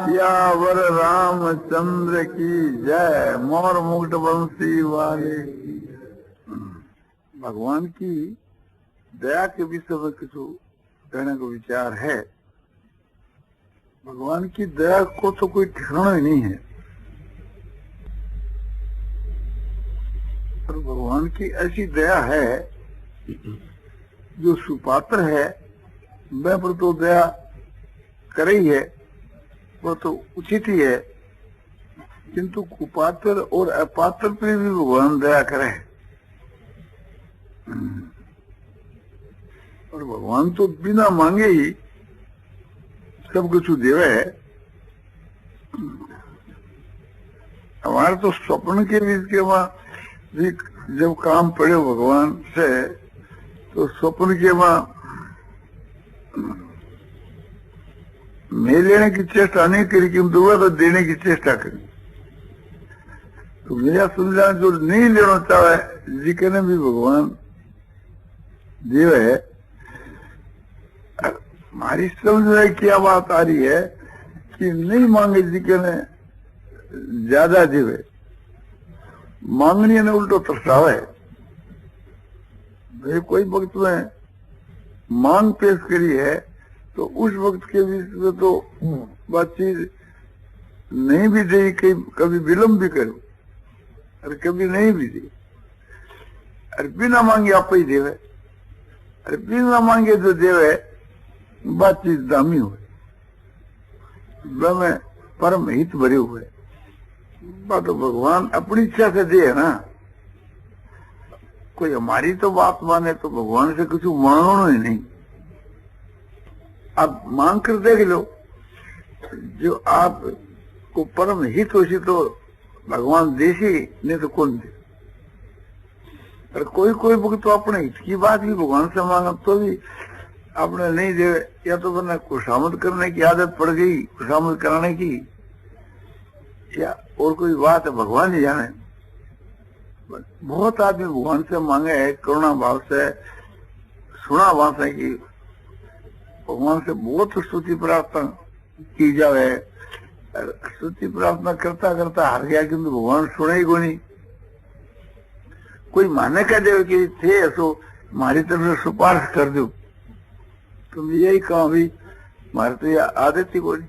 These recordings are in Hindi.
सियावर रामचंद्र की जय। मोर मुकुट बंसी वाले की। भगवान की दया के विषय में कुछ कहने का विचार है। भगवान की दया को तो कोई ठिकाना ही नहीं है, पर भगवान की ऐसी दया है जो सुपात्र है वह पर तो दया करे ही है, वो तो उचित ही है, किंतु कुपात्र और अपात्र पर भी भगवान दया करे। और भगवान तो बिना मांगे ही सब कुछ देवे है। हमारे तो स्वप्न के बीच के वहां जब काम पड़े भगवान से, तो स्वप्न के वहां मैं लेने की चेष्टा नहीं करी, किंतु वह तो देने की चेष्टा करी। तो मेरा समझा जो नहीं लेना चाहे जी के ने भी भगवान देव है। हमारी समझ में क्या बात आ रही है कि नहीं मांगे जी के ने ज्यादा देवे, मांगनी ने उल्टो तरसावे। भाई कोई वक्त में मांग पेश करी है तो उस वक्त के बीच में तो बातचीत नहीं भी दी, कभी विलम्ब भी करो और कभी नहीं भी दी। अरे बिना मांगे आप ही देवे, अरे बिना मांगे जो देवे बातचीत दामी हुए, में परम हित भरे हुए। बात तो भगवान अपनी इच्छा से दे है ना, कोई हमारी तो बात माने तो भगवान से कुछ मांगना ही नहीं। आप मांग कर देख लो, जो आप को परम हित हो सी तो भगवान देसी, नहीं तो कौन दे। पर कोई कोई वक्त तो अपने हित की बात भी भगवान से मांगा तो भी आपने नहीं दे, या तो वरना खुशामद करने की आदत पड़ गई, खुशामद कराने की, या और कोई बात है भगवान ही जाने। बहुत आदमी भगवान से मांगे है करुणा भाव से, सुना बात है कि भगवान से बहुत स्तुति प्रार्थना की जाए। स्तुति प्रार्थना करता करता हार गया, किंतु भगवान सुने ही को नहीं। कोई माने कह दे कि थे ऐसो मारी तरफ से सुपारिश कर दो, तुम यही कहो भी मारे तो यह आदत ही कोई।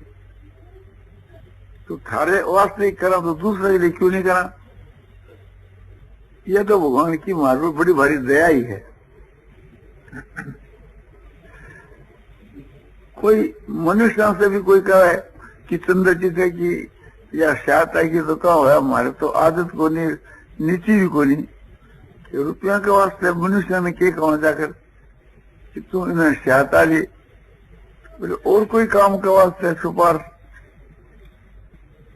तो थारे वास्ते करा तो दूसरे के लिए क्यों नहीं करा? यह तो भगवान की मार पर बड़ी भारी दया ही है। कोई मनुष्य से भी कोई कहे कि चंद्रचित है कि या शायद है कि तो कहो है, हमारे तो आदत को नहीं, नीति भी को नहीं कि रुपया के वास्ते मनुष्य ने क्या कहा जाकर कि तुम इन्हें सहायता ली, बोले और कोई काम के वास्ते सुपार,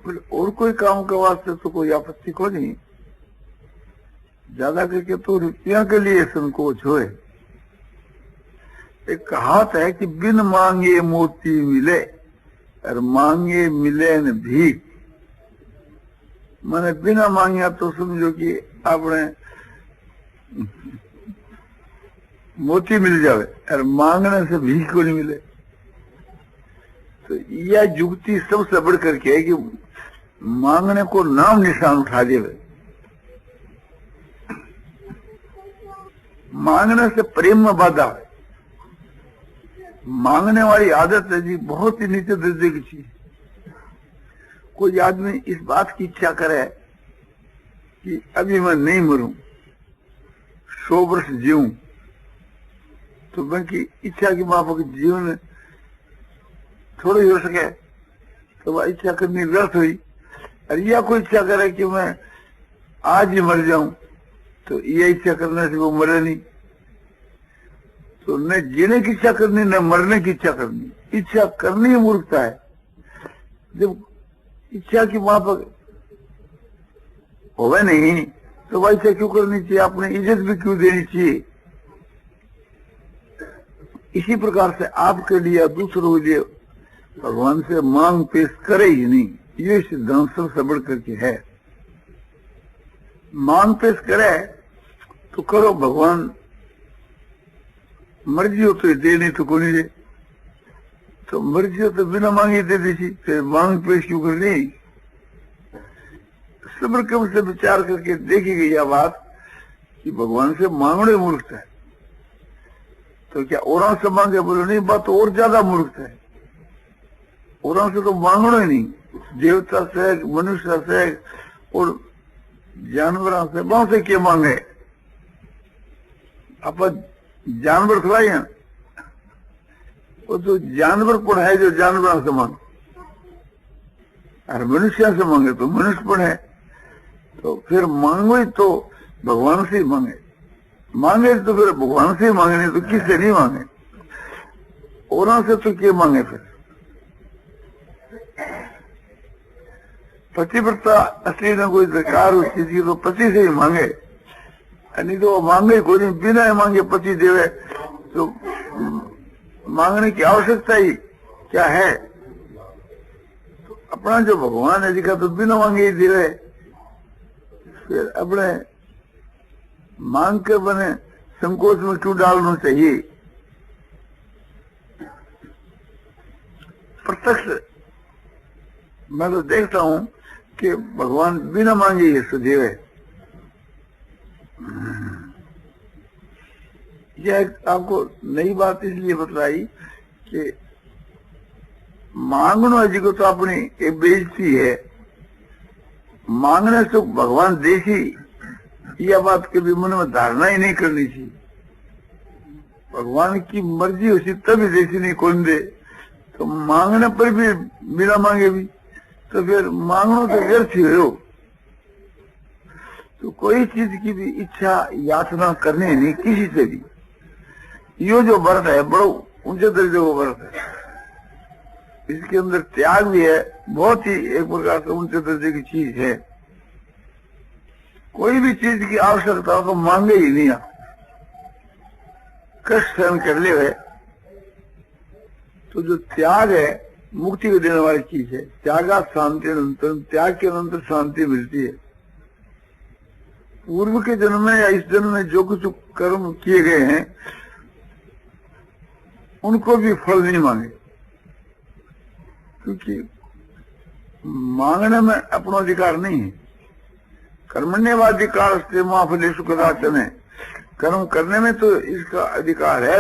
बोले और कोई काम के वास्ते तो कोई आपत्ति को नहीं। ज्यादा करके तो रुपया के लिए संकोच होए, एक कहावत है कि बिन मांगे मोती मिले और मांगे मिले न भीख। मैंने बिना मांगा तो समझो कि आपने मोती मिल जावे और मांगने से भीख को नहीं मिले। तो यह युक्ति सबसे बढ़ करके है कि मांगने को नाम निशान उठा देवे। मांगने से प्रेम में बाधा है। मांगने वाली आदत है जी बहुत ही नीचे दर्जे की चीज। कोई आदमी इस बात की इच्छा करे कि अभी मैं नहीं मरूं, 100 वर्ष जीऊं, तो उनकी इच्छा की माफक जीवन थोड़ी हो सके तो वह इच्छा करनी व्यर्थ हुई। और यह कोई इच्छा करे कि मैं आज ही मर जाऊं, तो यह इच्छा करने से वो मरे नहीं। तो न जीने की इच्छा करनी न मरने की इच्छा करनी, इच्छा करनी ही मूर्खता है। जब इच्छा की माफक होवे नहीं तो वह इच्छा क्यों करनी चाहिए, अपनी इज्जत भी क्यों देनी चाहिए। इसी प्रकार से आपके लिए दूसरों के लिए भगवान से मांग पेश करे ही नहीं, ये सिद्धांत सबसे बढ़ करके है। मांग पेश करे तो करो, भगवान मर्जी हो तो दे, नहीं तो कोई नहीं दे। तो मर्जी हो तो बिना मांगे दे दी, फिर मांग पेश क्यों करनी। सब्र कम से विचार करके देखी गई यह बात कि भगवान से मांगने मूर्खता है। तो क्या औरों से मांगे, बोले नहीं, बात तो और ज्यादा मूर्खता है। औरों से तो मांगना ही नहीं, देवता से, मनुष्य से और जानवरों से, बहुत से क्या मांगे। अपन जानवर थोड़ा ही है, वो तो जानवर पण है जो जानवरों से मांगे, और मनुष्य से मांगे तो मनुष्य पण है। तो फिर मांगो तो भगवान से ही मांगे, मांगे तो फिर भगवान से ही मांगे, नहीं तो किससे नहीं मांगे। औरों से तो क्या मांगे। फिर पतिव्रता असली में कोई दरकार उस चीज की तो पति से ही मांगे, नहीं तो वो मांगे कोई नहीं, बिना मांगे पति देवे तो मांगने की आवश्यकता ही क्या है। तो अपना जो भगवान है दिखा तो बिना मांगे ही देवे। फिर अपने मांग के बने संकोच में क्यों डालना चाहिए। प्रत्यक्ष मैं तो देखता हूं कि भगवान बिना मांगे ये सुदेव है। यह आपको नई बात इसलिए बतलाई कि मांगना जी को तो अपनी एक बेइज्जती है, मांगने से भगवान देसी, यह बात कभी मन में धारणा ही नहीं करनी चाहिए। भगवान की मर्जी होती तभी देसी नहीं कौन दे। तो मांगने पर भी बिना मांगे भी तो फिर मांगना तो व्यर्थ ही हो। तो कोई चीज की भी इच्छा याचना करनी नहीं किसी से भी। यो जो व्रत है बड़ो ऊंचे दर्जे का व्रत है, इसके अंदर त्याग भी है, बहुत ही एक प्रकार से ऊंचे दर्जे की चीज है। कोई भी चीज की आवश्यकता हो तो मांगे ही नहीं, कष्ट सहन कर ले हुए। तो जो त्याग है मुक्ति को देने वाली चीज है। त्यागा शांति अनंतर, त्याग के अनंतर शांति मिलती है। पूर्व के जन्म में या इस जन्म में जो कुछ कर्म किए गए हैं उनको भी फल नहीं मांगे, क्योंकि मांगने में अपना अधिकार नहीं है। कर्मण्यवाधिकार से महाफलेषु कदाचन है। कर्म करने में तो इसका अधिकार है,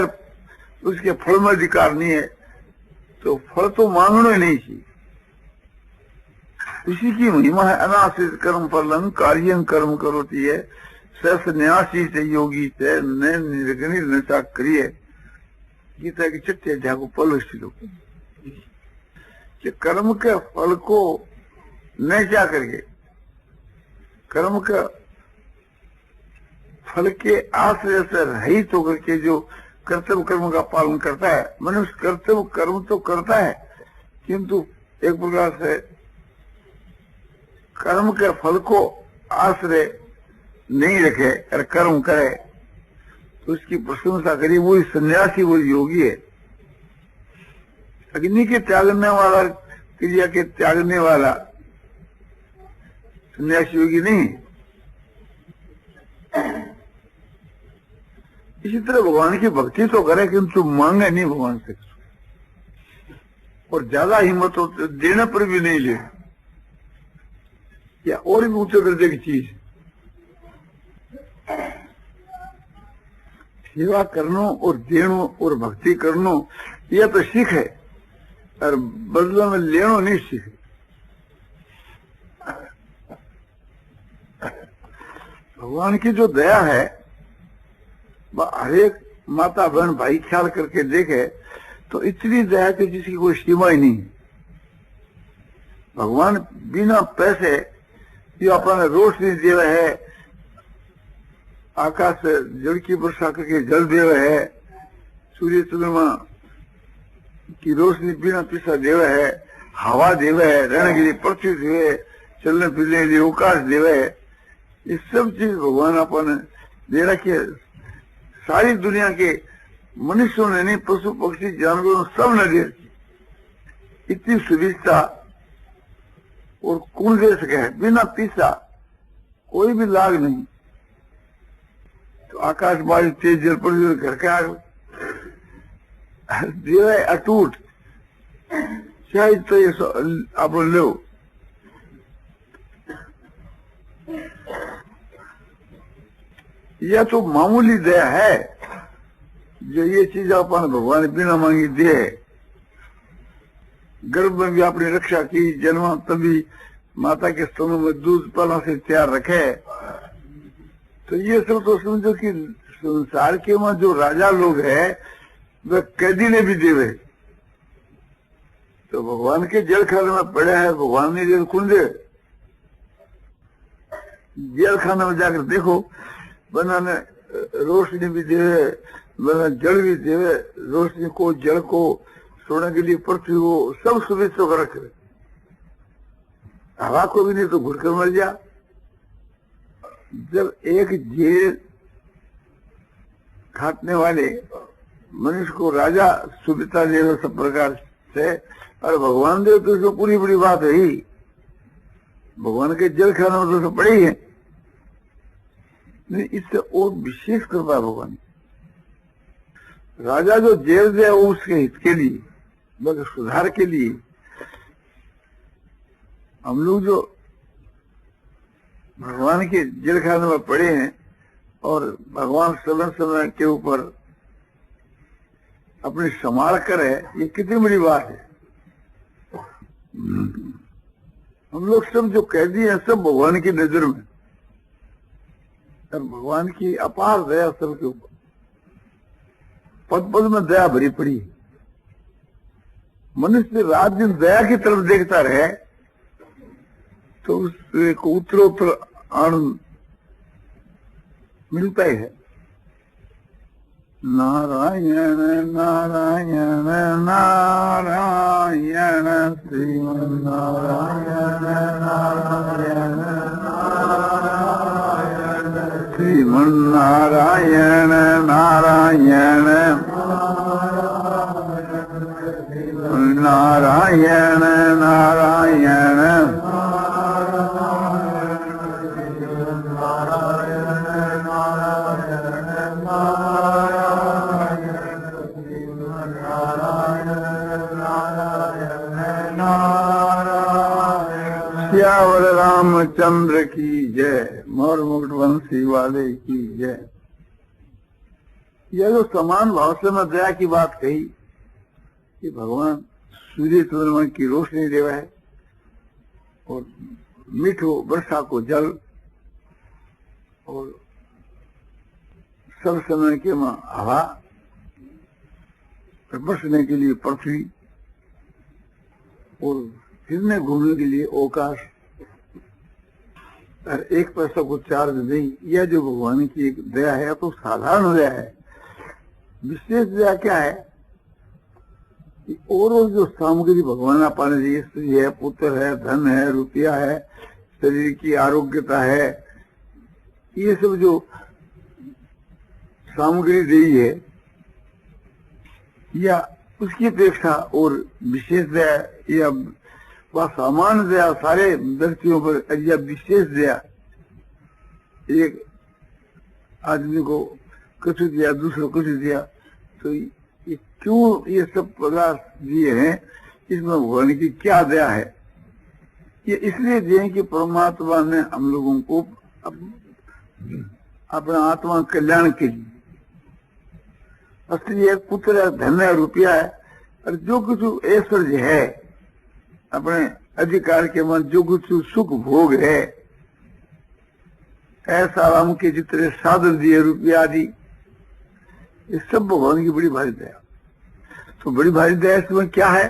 उसके फल में अधिकार नहीं है। तो फल तो मांगना ही नहीं चाहिए। इसी की महिमा है अनाश्रित कर्म फलम कार्यं कर्म करोति है सन्यासी से योगी से निर्गणित नशा करिए। गीता की छठे अध्याय को पहले श्लोक कि कर्म के फल को न क्या करके, कर्म का फल के आश्रय से रहित होकर के जो कर्तव्य कर्म का पालन करता है। मनुष्य कर्तव्य कर्म तो करता है, किंतु एक प्रकार से कर्म के फल को आश्रय नहीं रखे और कर्म करे तो उसकी प्रशंसा करी, वही सन्यासी, वही योगी है। अग्नि के त्यागने वाला, क्रिया के त्यागने वाला सन्यासी योगी नहीं। इसी तरह भगवान की भक्ति तो करे किंतु मांगे नहीं भगवान से, और ज्यादा हिम्मत हो तो देने पर भी नहीं ले, या और भी ऊंचे दर्जे की चीज। सेवा करनो और देनो और भक्ति करनो यह तो सीख है, और बदला में लेनो नहीं सीख। भगवान की जो दया है वह हरेक माता बहन भाई ख्याल करके देखे तो इतनी दया की जिसकी कोई सीमा ही नहीं। भगवान बिना पैसे जो अपने रोशनी दे रहे है, आकाश से जल की वर्षा करके जल दे रहे है, सूर्य चंद्रमा की रोशनी बिना पिसा देवे है, हवा देवे है, रहने के लिए पृथ्वी देवे, चलने फिरने के लिए अवकाश देवे है। ये सब चीज भगवान अपन दे रखी है। सारी दुनिया के मनुष्यों ने नहीं, पशु पक्षी जानवरों सब ने दे रखी। इतनी सुविधा और कौन दे सके बिना पिसा, कोई भी लाग नहीं। तो आकाश बारिश तेज जल पृथ्वी घर के आग देवे अटूट, शायद तो ये आप लो। यह तो मामूली दया है जो ये चीज अपन भगवान बिना मांगी दे। गर्भ में भी अपनी रक्षा की, जन्मा तभी माता के स्तनों में दूध पला से तैयार रखे। तो ये सब तो समझो कि संसार के में जो राजा लोग है वह कैदी ने भी देवे। तो भगवान के जल खाने में पड़े है, भगवान ने जल कौन दे? जेल खाने में जाकर देखो, बनाने रोशनी भी देवे, बना जल भी देवे, रोशनी को, जल को, सोने के लिए पृथ्वी को, सब सुविधा कर रखे। हवा को भी नहीं तो घुट कर मर जा। जब एक जेल खाटने वाले मनुष्य को राजा सुविधा दे सब प्रकार से, और भगवान दे तो इसमें पूरी बड़ी बात है ही। भगवान के जल खाना में तो पड़ी है, नहीं इससे और विशेष कृपा है भगवान। राजा जो जेल दे वो उसके हित के लिए, बल्कि सुधार के लिए। हम लोग जो भगवान के जेल खाने में पड़े हैं और भगवान समय समय के ऊपर अपनी संभाल करे, ये कितनी बड़ी बात है। हम लोग सब जो कैदी हैं सब भगवान की नजर में, और भगवान की अपार दया सबके ऊपर, पद पद में दया भरी पड़ी। मनुष्य रात दिन दया की तरफ देखता रहे तो उससे उत्तरोत्तर आनंद मिलता ही है। नारायण नारायण नारायण श्रीमन नारायण नारायण नारायण श्रीमन नारायण नारायण नारायण नारायण सियावर रामचंद्र की जय, मोर मुकुट वंशी वाले की जय। यह जो समान भाव से मैं दया की बात कही कि भगवान सूर्य चंद्रमा की रोशनी देवा है और मीठो वर्षा को जल और सब समय के में हवा, बसने के लिए पृथ्वी और फिरने घूमने के लिए अवकाश, और एक पैसा को चार्ज नहीं। यह जो भगवान की एक दया है तो साधारण दया है। विशेष दया क्या है कि और जो सामग्री भगवान पाने चाहिए, स्त्री है, पुत्र है, धन है, रुपया है, शरीर की आरोग्यता है, ये सब जो सामग्री दी है या उसकी अपेक्षा और विशेष दया या वह सामान्य दया सारे व्यक्तियों पर या विशेष दया, एक आदमी को कुछ दिया दूसरे कुछ दिया, तो ये क्यों ये सब पदार्थ दिए हैं, इसमें भगवान की क्या दया है? ये इसलिए दिए कि परमात्मा ने हम लोगों को अपना आत्मा कल्याण के लिए, असली एक पुत्र है, धन है, रुपया है, और जो कुछ ऐश्वर्य है अपने अधिकार के मन, जो कुछ सुख भोग है, ऐसा राम के जितने साधन दिए रुपया आदि, ये सब भगवान की बड़ी भारी दया। तो बड़ी भारी दया इसमें क्या है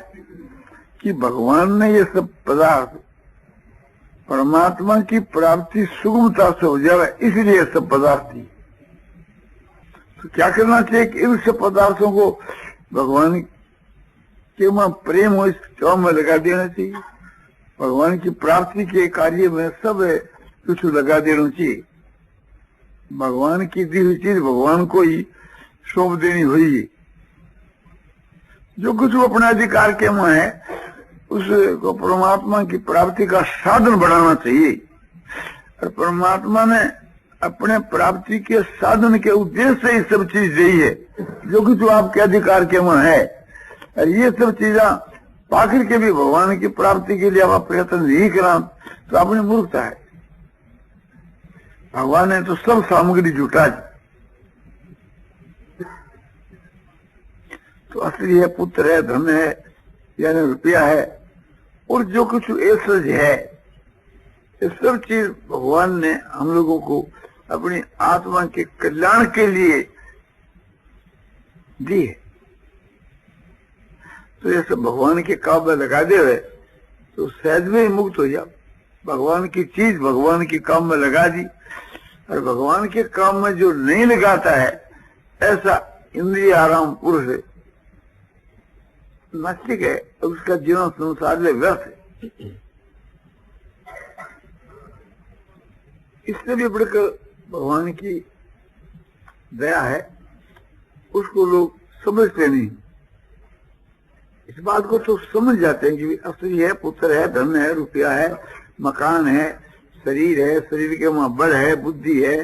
कि भगवान ने ये सब पदार्थ परमात्मा की प्राप्ति सुगमता से हो जाए, इसलिए सब पदार्थ दिए। तो क्या करना चाहिए कि इन सब पदार्थों को भगवान के में प्रेम हो इस काम में लगा देना चाहिए, भगवान की प्राप्ति के कार्य में सब कुछ लगा देना चाहिए। भगवान की दी हुई चीज भगवान को ही सौंप देनी हुई। जो कुछ अपने अधिकार के में है उसको परमात्मा की प्राप्ति का साधन बनाना चाहिए। और परमात्मा ने अपने प्राप्ति के साधन के उद्देश्य से ये सब चीज दी है, जो कुछ आपके अधिकार के में है। और ये सब चीजा पाखिर के भी भगवान की प्राप्ति के लिए आप प्रयत्न नहीं करा तो अपनी मूर्खता है। भगवान ने तो सब सामग्री जुटा दी। तो असली है, पुत्र है, धन है, यानी रुपया है, और जो कुछ ऐश्वर्य है, ये सब चीज भगवान ने हम लोगों को अपनी आत्मा के कल्याण के लिए दी है। तो ये सब भगवान के काम में लगा दे रहे तो सहज में ही मुक्त हो जाओ। भगवान की चीज भगवान के काम में लगा दी, और भगवान के काम में जो नहीं लगाता है ऐसा इंद्रिय आराम पुरुष है, नास्तिक है, उसका जीवन संसार में व्यर्थ है। इससे भी बढ़कर भगवान की दया है, उसको लोग समझते नहीं। इस बात को तो समझ जाते हैं कि असली है, पुत्र है, धन है, रुपया है, मकान है, शरीर है, शरीर के वहां बल है, बुद्धि है,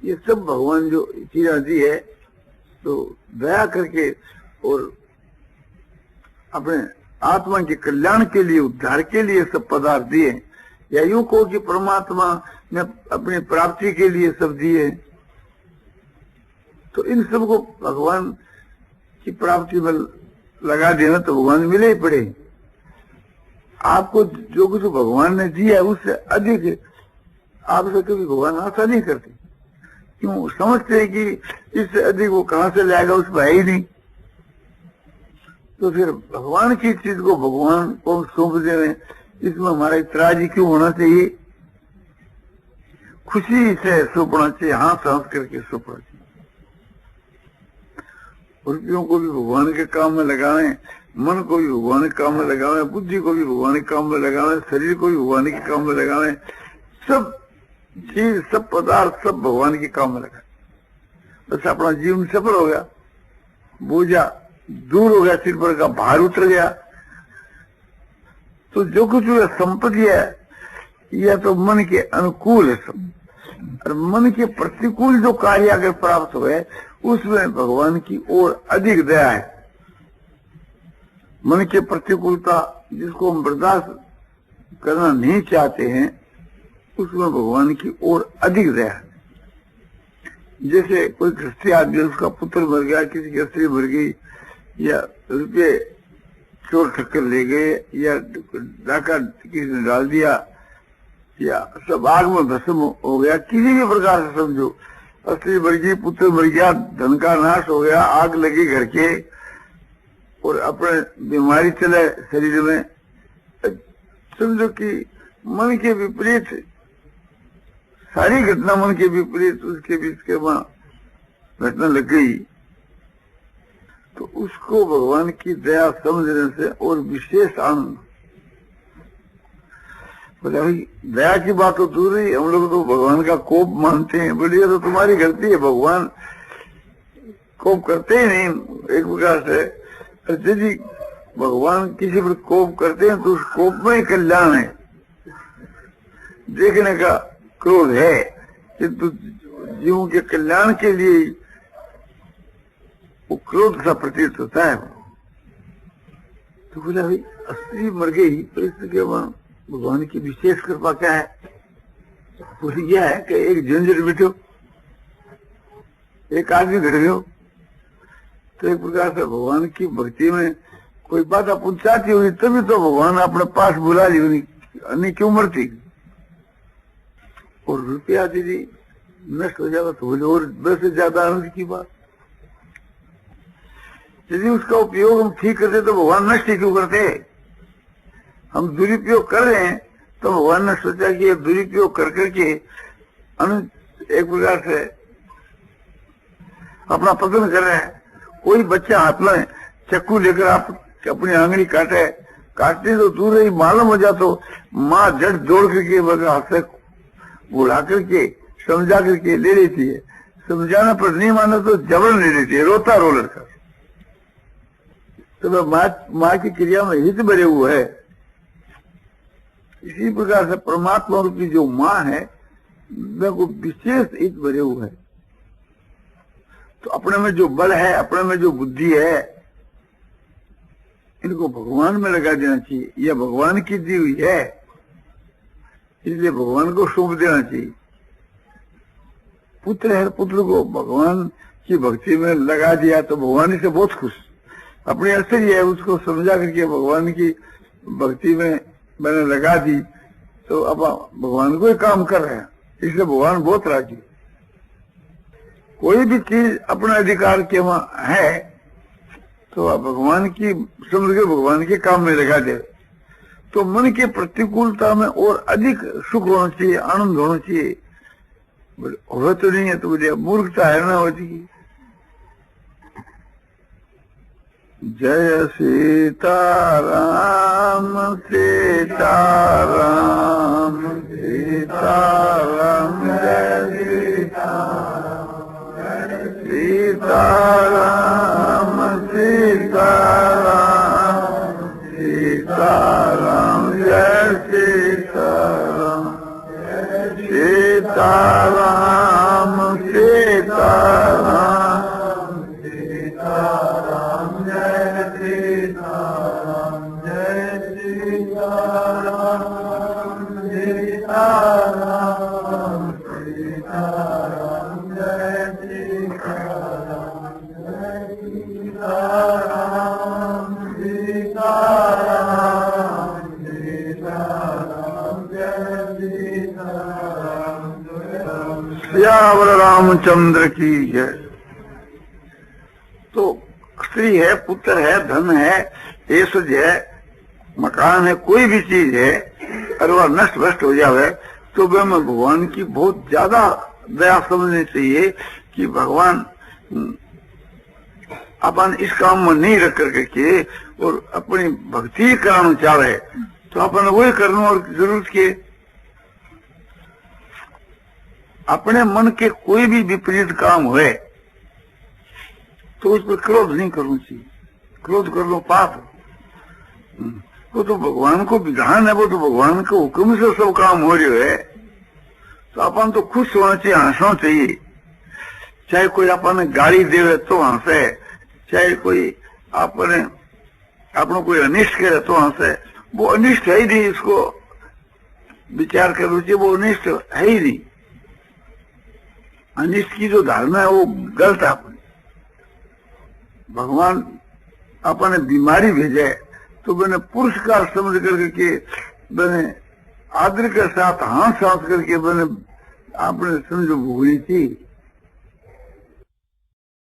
ये सब भगवान जो चीजें दी है, तो दया करके और अपने आत्मा के कल्याण के लिए, उद्धार के लिए सब पदार्थ दिए। या यूं कहो कि परमात्मा ने अपनी प्राप्ति के लिए सब दिए। तो इन सब को भगवान की प्राप्ति में लगा देना तो भगवान मिले ही पड़े। आपको जो कुछ भगवान ने दिया है उससे अधिक आपसे कभी भगवान आशा नहीं करते। क्यों? समझते हैं कि इससे अधिक वो कहां से लाएगा, उसमें है ही नहीं। तो फिर भगवान की चीज को भगवान को सौंप देने, इसमें हमारा इतराज क्यों होना चाहिए? खुशी से सौंपना चाहिए, हाथ हंस करके सौंपना चाहिए। रुपयों को भी भगवान के काम में लगावे, मन को भी भगवान के काम में लगावे, बुद्धि को भी भगवान के काम में लगावे, शरीर को भी भगवान के काम में लगावे, सब चीज, सब पदार्थ सब भगवान के काम में लगाए। बस अपना जीवन सफल हो गया, बोझा दूर हो गया, सिर पर का भार उतर गया। तो जो कुछ संपत्ति है यह तो मन के अनुकूल है सब, और मन के प्रतिकूल जो कार्य अगर प्राप्त हुए उसमें भगवान की ओर अधिक दया है। मन की प्रतिकूलता जिसको हम बर्दाश्त करना नहीं चाहते हैं उसमें भगवान की ओर अधिक दया है। जैसे कोई गृहस्थी आदमी, उसका पुत्र मर गया, किसी की स्त्री मर गई, या रुपये चोर ठक्कर ले गए, या डाका किसी ने डाल दिया, या सब आग में भस्म हो गया, किसी भी प्रकार से समझो, स्त्री मर गई, पुत्र मर गया, धन का नाश हो गया, आग लगी घर के, और अपने बीमारी चले शरीर में, समझो कि मन के विपरीत सारी घटना, मन के विपरीत उसके बीच के वहां घटना लग गई, तो उसको भगवान की दया समझने से और विशेष आनंद। बोले भाई दया की बात तो दूर ही, हम लोग तो भगवान का कोप मानते हैं। बोलिए तो तुम्हारी गलती है, भगवान कोप करते ही नहीं एक प्रकार से। यदि भगवान किसी पर कोप करते हैं तो उस कोप में ही कल्याण है, देखने का क्रोध है, किंतु जीवों के कल्याण के लिए वो क्रोध सा प्रतीत होता है। तो बोला भाई स्त्री मर गई तो इसके भगवान की विशेष कृपा क्या है? बोली यह है कि एक झंझट मिटो, एक आदमी घट गयो। तो एक प्रकार से भगवान की भक्ति में कोई बात पहुंचाती हुई तभी तो भगवान अपने पास बुला ली, नहीं क्यों मरती। और रुपया दीदी नष्ट हो जाएगा तो बोले और 10 से ज्यादा आनंद की बात। यदि उसका उपयोग हम ठीक करते तो भगवान नष्ट ही क्यों करते? हम दुरुपयोग कर रहे हैं तो भगवान ने सोचा कि ये दुरुपयोग कर करके एक प्रकार से अपना पतन कर रहा है। कोई बच्चा हाथ में चक्कू लेकर आप अपनी आंगली काटते तो दूर ही मालूम हो जाता, माँ झट दौड़ करके हाथ से बुला करके समझा करके ले लेती है। समझाना पर नहीं माना तो जबरन ले लेती है, रोता रो लड़का। तो माँ की क्रिया में हित भरे हुए है। इसी प्रकार से परमात्मा रूपी जो माँ है वो विशेष हित भरे हुए है। तो अपने में जो बल है, अपने में जो बुद्धि है, इनको भगवान में लगा देना चाहिए। यह भगवान की दी हुई है, इसलिए भगवान को सौंप देना चाहिए। पुत्र है, पुत्र को भगवान की भक्ति में लगा दिया तो भगवान इससे बहुत खुश। अपने असर ही है, उसको समझा करके भगवान की भक्ति में मैंने लगा दी तो अब भगवान को ही काम कर रहे हैं, इसलिए भगवान बहुत राजी। कोई भी चीज अपने अधिकार के वहां है तो आप भगवान की समझ के भगवान के काम में लगा दे तो मन के प्रतिकूलता में और अधिक सुख होना चाहिए, आनंद होना चाहिए। हो तो नहीं है तो बोलिए मूर्खता है ना होती। जय सीताराम सीताराम सीताराम जय सीताराम सीताराम सीताराम जय सीताराम सीताराम सीताराम सीताराम जय सीताराम जय सीताराम सीताराम सीताराम जय सीताराम जय सीताराम सीताराम सीताराम जय सीताराम श्यावर रामचंद्र की जय। तो स्त्री है, पुत्र है, धन है, ऐश्वर्य है, मकान है, कोई भी चीज है, अगर वह नष्ट भ्रष्ट हो जाए तो वह में भगवान की बहुत ज्यादा दया समझनी चाहिए कि भगवान अपन इस काम में नहीं रख करके और अपनी भक्ति कराना चाह रहे तो अपन वही करना। और जरूरत के अपने मन के कोई भी विपरीत काम हुए तो उस पर क्रोध नहीं करना चाहिए। क्रोध कर लो पाप। वो तो भगवान को विधान है, वो तो भगवान के हुक्म से सब काम हो रहे है तो अपन तो खुश होना चाहिए, हंसना चाहिए। चाहे कोई अपन गाली देवे तो हंसे, चाहे कोई अपने कोई अनिष्ट करे तो हंसे। वो अनिष्ट है ही नहीं, इसको विचार करना चाहिए, वो अनिष्ट है ही नहीं। अनिष्ट की जो धारणा है वो गलत है। भगवान अपने बीमारी भेजे तो मैंने पुरस्कार समझ करके मैंने आदर के साथ हाथ साथ करके मैंने आपने समझो भूली थी।